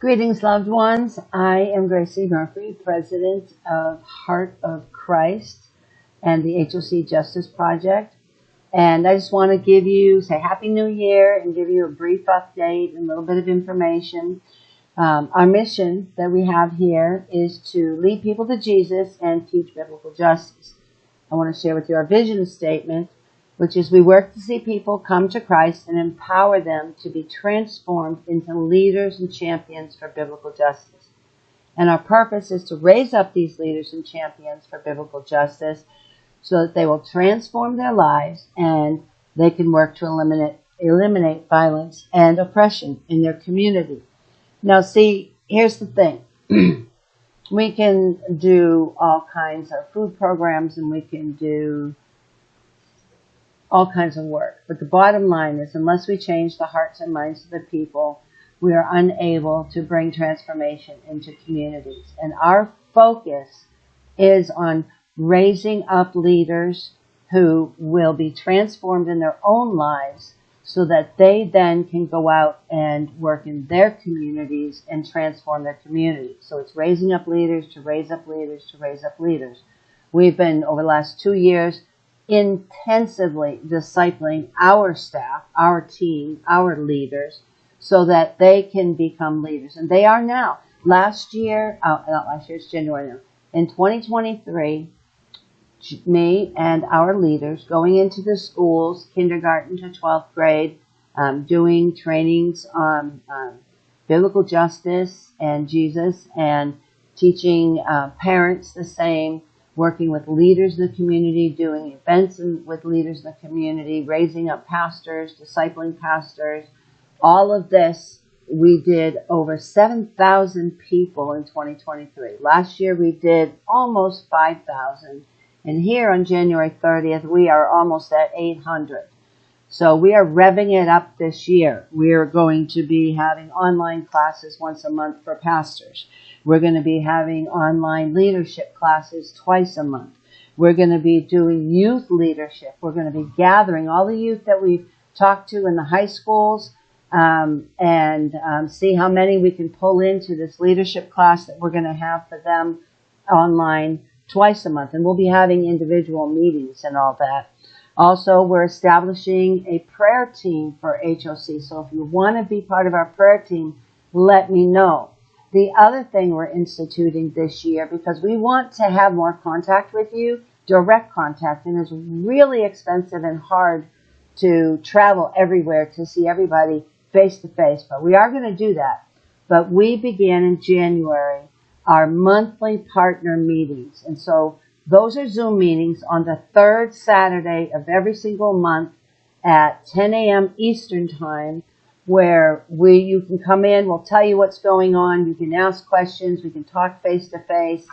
Greetings, loved ones. I am Gracie Murphy, president of Heart of Christ and the HOC Justice Project. And I just want to say Happy New Year and give you a brief update and a little bit of information. Our mission that we have here is to lead people to Jesus and teach biblical justice. I want to share with you our vision statement, which is we work to see people come to Christ and empower them to be transformed into leaders and champions for biblical justice. And our purpose is to raise up these leaders and champions for biblical justice so that they will transform their lives and they can work to eliminate violence and oppression in their community. Now, see, here's the thing. We can do all kinds of food programs and we can do all kinds of work. But the bottom line is, unless we change the hearts and minds of the people, we are unable to bring transformation into communities. And our focus is on raising up leaders who will be transformed in their own lives so that they then can go out and work in their communities and transform their communities. So it's raising up leaders to raise up leaders to raise up leaders. We've been, over the last 2 years, intensively discipling our staff, our team, our leaders, so that they can become leaders. And they are now. It's January now. In 2023, me and our leaders going into the schools, kindergarten to 12th grade, doing trainings on biblical justice and Jesus, and teaching parents the same, working with leaders in the community, doing events with leaders in the community, raising up pastors, discipling pastors. All of this, we did over 7,000 people in 2023. Last year we did almost 5,000. And here on January 30th, we are almost at 800. So we are revving it up this year. We are going to be having online classes once a month for pastors. We're going to be having online leadership classes twice a month. We're going to be doing youth leadership. We're going to be gathering all the youth that we've talked to in the high schools and see how many we can pull into this leadership class that we're going to have for them online twice a month. And we'll be having individual meetings and all that. Also, we're establishing a prayer team for HOC. So if you want to be part of our prayer team, let me know. The other thing we're instituting this year, because we want to have more contact with you, direct contact, and it's really expensive and hard to travel everywhere to see everybody face to face, but we are going to do that. But we began in January our monthly partner meetings, and so those are Zoom meetings on the third Saturday of every single month at 10 a.m. Eastern Time, where you can come in, we'll tell you what's going on, you can ask questions, we can talk face to face,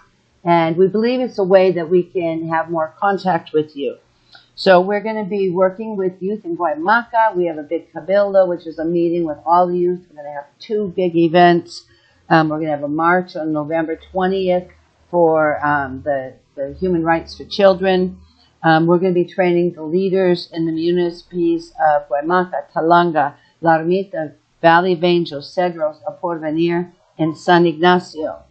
and we believe it's a way that we can have more contact with you. So we're going to be working with youth in Guaymaca. We have a big cabildo, which is a meeting with all the youth. We're going to have 2 big events. We're going to have a march on November 20th for the Human Rights for Children. We're going to be training the leaders in the municipalities of Guaymaca, Talanga, La Ermita, Valley of Angels, Cedros, El Porvenir, and San Ignacio.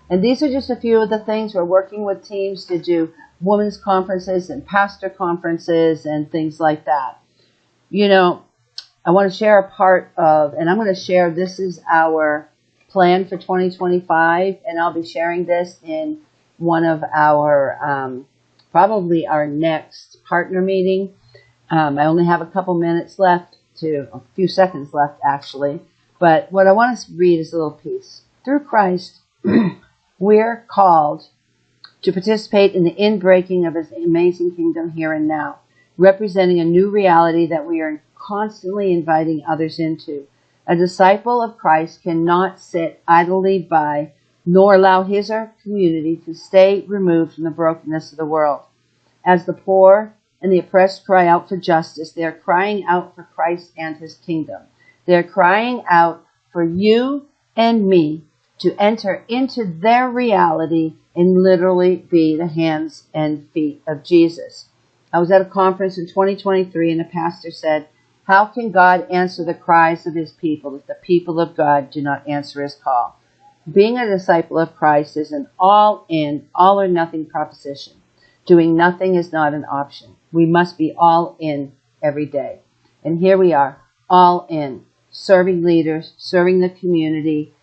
And these are just a few of the things. We're working with teams to do women's conferences and pastor conferences and things like that. You know, I want to share a part of, and I'm going to share, this is our plan for 2025, and I'll be sharing this in one of our, probably our next partner meeting. I only have a few seconds left actually, but what I want to read is a little piece. Through Christ, we're called to participate in the inbreaking of His amazing kingdom here and now, representing a new reality that we are constantly inviting others into. A disciple of Christ cannot sit idly by, nor allow his or her community to stay removed from the brokenness of the world. As the poor and the oppressed cry out for justice, they are crying out for Christ and His kingdom. They are crying out for you and me to enter into their reality and literally be the hands and feet of Jesus. I was at a conference in 2023 and a pastor said, How can God answer the cries of his people if the people of God do not answer his call? Being a disciple of Christ is an all-in, all-or-nothing proposition. Doing nothing is not an option. We must be all in every day. And here we are, all in, serving leaders, serving the community,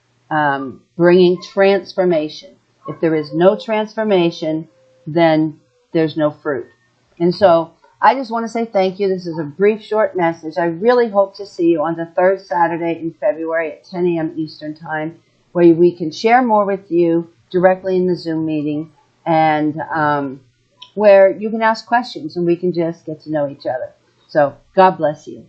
bringing transformation. If there is no transformation, then there's no fruit. And so I just want to say thank you. This is a brief, short message. I really hope to see you on the third Saturday in February at 10 a.m. Eastern Time, where we can share more with you directly in the Zoom meeting, and where you can ask questions and we can just get to know each other. So God bless you.